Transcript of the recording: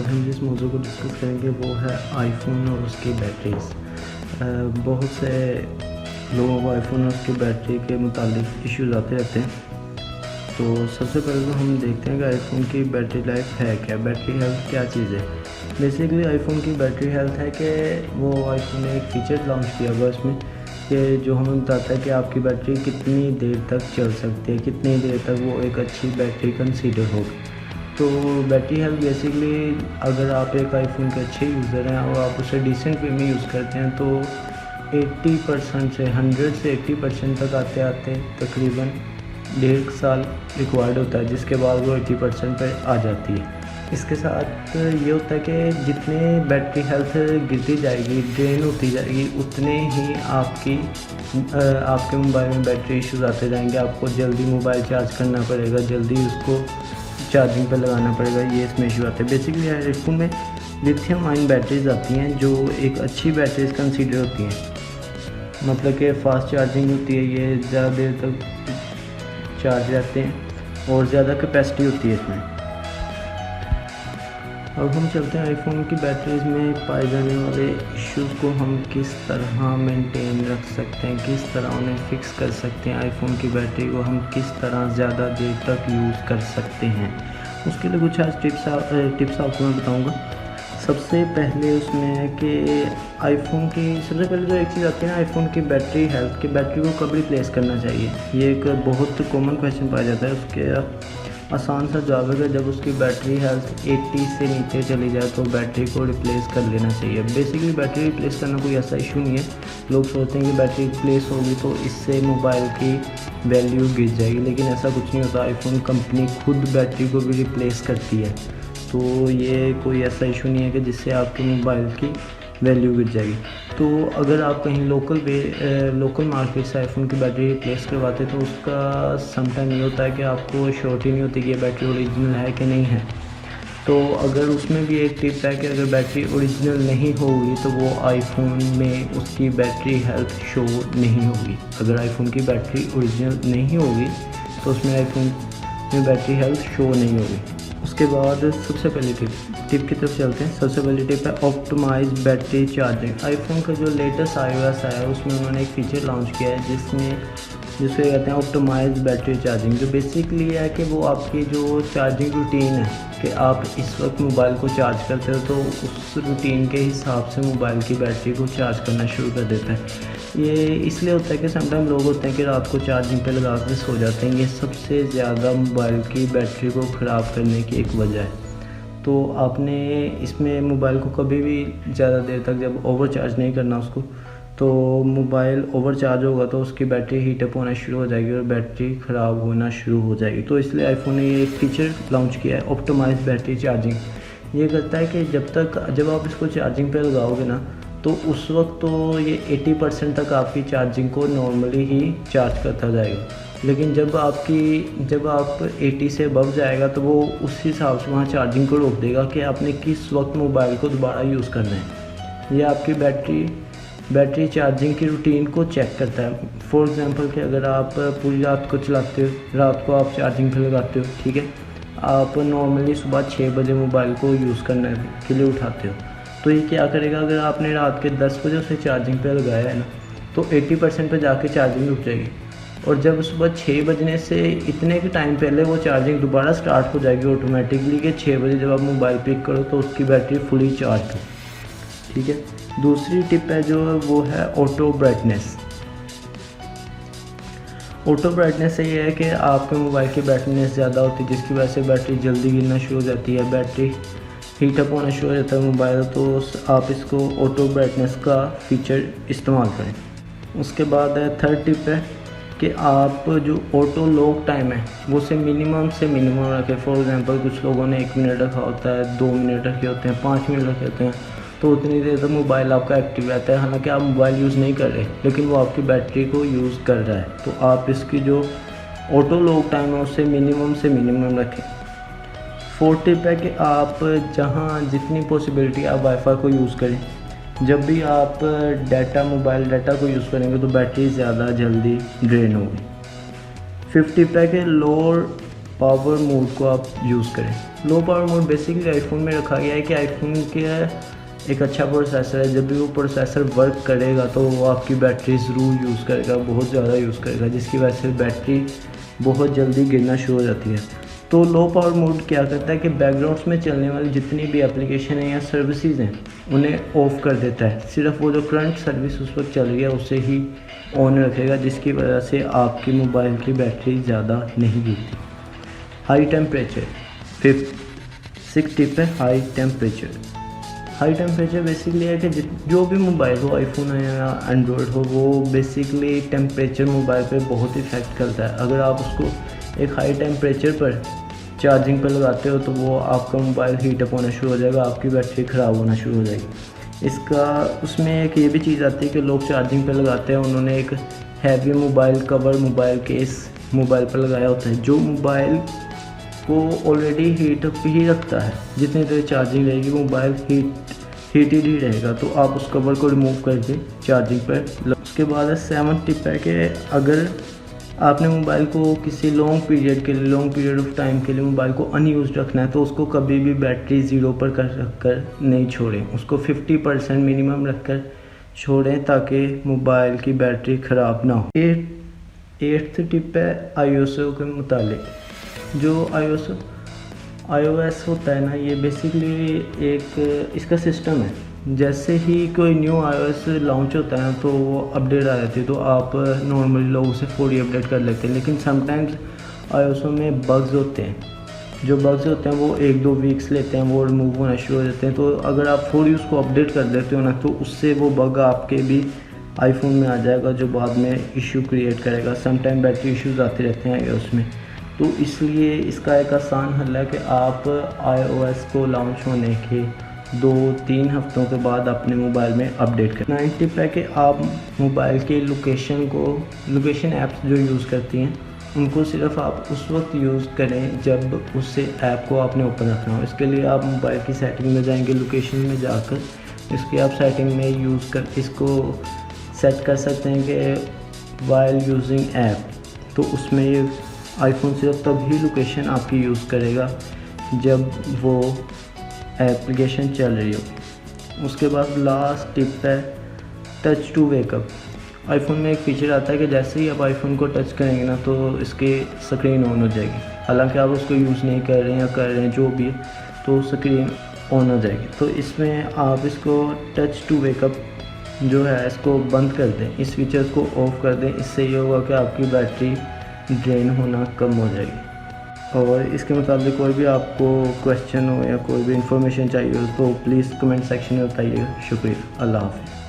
हम जिस मौजू को डिस्कस करेंगे वो है आईफोन और उसकी बैटरीज़। बहुत से लोगों को आईफोन और उसकी बैटरी के मुतालिक इश्यूज़ आते रहते हैं। तो सबसे पहले तो हम देखते हैं कि आईफोन की बैटरी लाइफ है क्या, बैटरी हेल्थ क्या चीज़ है। बेसिकली आईफोन की बैटरी हेल्थ है कि वो आईफोन ने एक फ़ीचर लॉन्च किया हुआ इसमें कि जो हमें बताता है कि आपकी बैटरी कितनी देर तक चल सकती है, कितनी देर तक वो एक अच्छी बैटरी कंसीडर होगी। तो बैटरी हेल्थ बेसिकली अगर आप एक आईफोन के अच्छे यूज़र हैं और आप उसे डिसेंट वे में यूज़ करते हैं तो 80% से 100 से 80% तक आते आते तकरीबन 1.5 साल रिक्वायर्ड होता है, जिसके बाद वो 80% पर आ जाती है। इसके साथ ये होता है कि जितने बैटरी हेल्थ गिरती जाएगी, ड्रेन होती जाएगी, उतने ही आपके मोबाइल में बैटरी इश्यूज़ आते जाएंगे। आपको जल्दी मोबाइल चार्ज करना पड़ेगा, जल्दी उसको चार्जिंग पर लगाना पड़ेगा, ये इसमें इशू आते हैं। बेसिकली आईफोन में लिथियम आयन बैटरीज आती हैं जो एक अच्छी बैटरीज कंसीडर होती हैं, मतलब कि फ़ास्ट चार्जिंग होती है, ये ज़्यादा देर तक चार्ज रहते हैं और ज़्यादा कैपेसिटी होती है इसमें। अब हम चलते हैं आईफोन की बैटरीज में पाए जाने वाले इश्यूज़ को हम किस तरह मेंटेन रख सकते हैं, किस तरह उन्हें फ़िक्स कर सकते हैं। आईफोन की बैटरी को हम किस तरह ज़्यादा देर तक यूज़ कर सकते हैं, उसके लिए कुछ आज टिप्स आपको मैं बताऊंगा। सबसे पहले उसमें है कि आईफोन की सबसे पहले जो एक चीज़ आती है ना, आईफोन की बैटरी हेल्थ, की बैटरी को कब रिप्लेस करना चाहिए। ये एक बहुत कॉमन क्वेश्चन पाया जाता है। उसके आसान सा जवाब है कि जब उसकी बैटरी हेल्थ 80 से नीचे चली जाए तो बैटरी को रिप्लेस कर लेना चाहिए। बेसिकली बैटरी रिप्लेस करना कोई ऐसा इशू नहीं है। लोग सोचते हैं कि बैटरी रिप्लेस होगी तो इससे मोबाइल की वैल्यू गिर जाएगी, लेकिन ऐसा कुछ नहीं होता। आईफोन कंपनी खुद बैटरी को भी रिप्लेस करती है, तो ये कोई ऐसा इशू नहीं है कि जिससे आपके मोबाइल की वैल्यू गिर जाएगी। तो अगर आप कहीं लोकल मार्केट से आईफोन की बैटरी रिप्लेस करवाते तो उसका समटाइम ये होता है कि आपको श्योरिटी नहीं होती कि ये बैटरी ओरिजिनल है कि नहीं है। तो अगर उसमें भी एक टिप है कि अगर बैटरी ओरिजिनल नहीं होगी तो वो आईफोन में उसकी बैटरी हेल्थ शो नहीं होगी। अगर आईफोन की बैटरी ओरिजिनल नहीं होगी तो उसमें आईफोन में बैटरी हेल्थ शो नहीं होगी। उसके बाद सबसे पहली टिप की तरफ चलते हैं। सबसे पहली टिप है ऑप्टिमाइज बैटरी चार्जिंग। आईफोन का जो लेटेस्ट iOS आया है उसमें उन्होंने एक फ़ीचर लॉन्च किया है जिसको कहते हैं ऑप्टिमाइज बैटरी चार्जिंग। जो बेसिकली है कि वो आपकी जो चार्जिंग रूटीन है कि आप इस वक्त मोबाइल को चार्ज करते हो तो उस रूटीन के हिसाब से मोबाइल की बैटरी को चार्ज करना शुरू कर देता है। ये इसलिए होता है कि समटाइम लोग होते हैं कि रात को चार्जिंग पे लगा कर सो जाते हैं। ये सबसे ज़्यादा मोबाइल की बैटरी को ख़राब करने की एक वजह है। तो आपने इसमें मोबाइल को कभी भी ज़्यादा देर तक जब ओवर चार्ज नहीं करना उसको, तो मोबाइल ओवर चार्ज होगा तो उसकी बैटरी हीटअप होना शुरू हो जाएगी और बैटरी ख़राब होना शुरू हो जाएगी। तो इसलिए आईफोन ने ये एक फ़ीचर लॉन्च किया है ऑप्टिमाइज बैटरी चार्जिंग। ये करता है कि जब आप इसको चार्जिंग पे लगाओगे ना तो उस वक्त तो ये 80% तक आपकी चार्जिंग को नॉर्मली ही चार्ज करता जाएगा, लेकिन जब आप 80 से अबव जाएगा तो वो उस हिसाब से वहाँ चार्जिंग को रोक देगा कि आपने किस वक्त मोबाइल को दोबारा यूज़ करना है। ये आपकी बैटरी चार्जिंग की रूटीन को चेक करता है। फॉर एग्जांपल कि अगर आप पूरी रात को चलाते हो, रात को आप चार्जिंग पे लगाते हो, ठीक है, आप नॉर्मली सुबह 6 बजे मोबाइल को यूज़ करने के लिए उठाते हो, तो ये क्या करेगा, अगर आपने रात के 10 बजे उसे चार्जिंग पे लगाया है ना तो 80% पे जाके चार्जिंग रुक जाएगी, और जब सुबह 6 बजने से इतने के टाइम पहले वो चार्जिंग दोबारा स्टार्ट हो जाएगी ऑटोमेटिकली कि 6 बजे जब आप मोबाइल पिक करो तो उसकी बैटरी फुली चार्ज हो। ठीक है। दूसरी टिप है जो वो है ऑटो ब्राइटनेस। ऑटो ब्राइटनेस से ये है कि आपके मोबाइल की ब्राइटनेस ज़्यादा होती है जिसकी वजह से बैटरी जल्दी गिरना शुरू हो जाती है, बैटरी हीटअप होना शुरू हो जाता है मोबाइल। तो आप इसको ऑटो ब्राइटनेस का फ़ीचर इस्तेमाल करें। उसके बाद है थर्ड टिप है कि आप जो ऑटो लॉक टाइम है वो उसे मिनिमम से मिनिमम रखें। फॉर एग्जांपल कुछ लोगों ने 1 मिनट रखा होता है, 2 मिनट रखे होते हैं, 5 मिनट रखे होते हैं, तो उतनी देर तक मोबाइल आपका एक्टिव रहता है। हालांकि आप मोबाइल यूज़ नहीं कर रहे लेकिन वो आपकी बैटरी को यूज़ कर रहा है, तो आप इसकी जो ऑटो लॉक टाइम है उससे मिनिमम रखें। फोर्थ टिप है कि आप जहाँ जितनी पॉसिबिलिटी आप वाईफाई को यूज़ करें। जब भी आप मोबाइल डाटा को यूज़ करेंगे तो बैटरी ज़्यादा जल्दी ड्रेन होगी। फिफ्थ टिप है कि पावर मोड को आप यूज़ करें। Low power mode basically iPhone में रखा गया है कि आईफोन के एक अच्छा प्रोसेसर है, जब भी वो प्रोसेसर वर्क करेगा तो वो आपकी बैटरी ज़रूर यूज़ करेगा, बहुत ज़्यादा यूज़ करेगा, जिसकी वजह से बैटरी बहुत जल्दी गिरना शुरू हो जाती है। तो लो पावर मोड क्या करता है कि बैकग्राउंड्स में चलने वाली जितनी भी एप्लीकेशन हैं या सर्विसेज हैं उन्हें ऑफ़ कर देता है, सिर्फ वो जो करंट सर्विस उस वक्त चल रही है उसे ही ऑन रखेगा, जिसकी वजह से आपकी मोबाइल की बैटरी ज़्यादा नहीं गिरती। हाई टेम्परेचर, सिक्स टिप है high temperature. High temperature basically है कि जो भी मोबाइल हो, आईफोन है या एंड्रॉयड हो, वो बेसिकली टेम्परेचर मोबाइल पे बहुत इफेक्ट करता है। अगर आप उसको एक हाई टेम्परेचर पर चार्जिंग पर लगाते हो तो वो आपका मोबाइल हीट अप होना शुरू हो जाएगा, आपकी बैटरी ख़राब होना शुरू हो जाएगी। इसका उसमें एक ये भी चीज़ आती है कि लोग चार्जिंग पर लगाते हैं, उन्होंने एक heavy mobile cover, mobile case mobile पर लगाया होता है, जो मोबाइल को ऑलरेडी हीट अप ही रखता है। जितनी देर चार्जिंग रहेगी मोबाइल हीटेड ही रहेगा, तो आप उस कवर को रिमूव करके चार्जिंग पर। उसके बाद 7th टिप है कि अगर आपने मोबाइल को किसी लॉन्ग पीरियड ऑफ टाइम के लिए मोबाइल को अनयूज रखना है तो उसको कभी भी बैटरी ज़ीरो पर रखकर नहीं छोड़ें, उसको 50% मिनिमम रखकर छोड़ें ताकि मोबाइल की बैटरी ख़राब ना हो। 8th टिप है आईओएस के मुतालिक। जो iOS होता है ना, ये बेसिकली एक इसका सिस्टम है, जैसे ही कोई न्यू iOS लॉन्च होता है तो वो अपडेट आ जाती है, तो आप नॉर्मली लोग उसे फौरी अपडेट कर लेते हैं। लेकिन समटाइम्स iOS में बग्स होते हैं, जो बग्स होते हैं वो 1-2 वीक्स लेते हैं, वो रिमूव होना शुरू हो जाते हैं। तो अगर आप फौरी उसको अपडेट कर देते हो ना, तो उससे वो बग आपके भी आईफोन में आ जाएगा, जो बाद में इशू क्रिएट करेगा। समटाइम बैटरी इश्यूज़ आते रहते हैं iOS में, तो इसलिए इसका एक आसान हल है कि आप iOS को लॉन्च होने के 2-3 हफ्तों के बाद अपने मोबाइल में अपडेट करें। 9th टिप है कि आप मोबाइल के लोकेशन ऐप्स जो यूज़ करती हैं उनको सिर्फ आप उस वक्त यूज़ करें जब उससे ऐप को आपने ओपन रखना हो। इसके लिए आप मोबाइल की सेटिंग में जाएंगे, लोकेशन में जाकर इसकी आप सेटिंग में इसको सेट कर सकते हैं कि वाइल यूजिंग ऐप, तो उसमें ये आईफोन सिर्फ तभी लोकेशन आपकी यूज़ करेगा जब वो एप्लीकेशन चल रही हो। उसके बाद लास्ट टिप है टच टू वेकअप। आईफोन में एक फीचर आता है कि जैसे ही आप आईफोन को टच करेंगे ना तो इसकी स्क्रीन ऑन हो जाएगी, हालांकि आप उसको यूज़ नहीं कर रहे हैं या कर रहे हैं जो भी, तो स्क्रीन ऑन हो जाएगी। तो इसमें आप इसको टच टू वेकअप जो है इसको बंद कर दें, इस फीचर को ऑफ़ कर दें। इससे ये होगा कि आपकी बैटरी ड्रेन होना कम हो जाएगी। और इसके मुताबिक कोई भी आपको क्वेश्चन हो या कोई भी इंफॉर्मेशन चाहिए हो तो प्लीज़ कमेंट सेक्शन में बताइएगा। शुक्रिया, अल्लाह हाफ़िज़।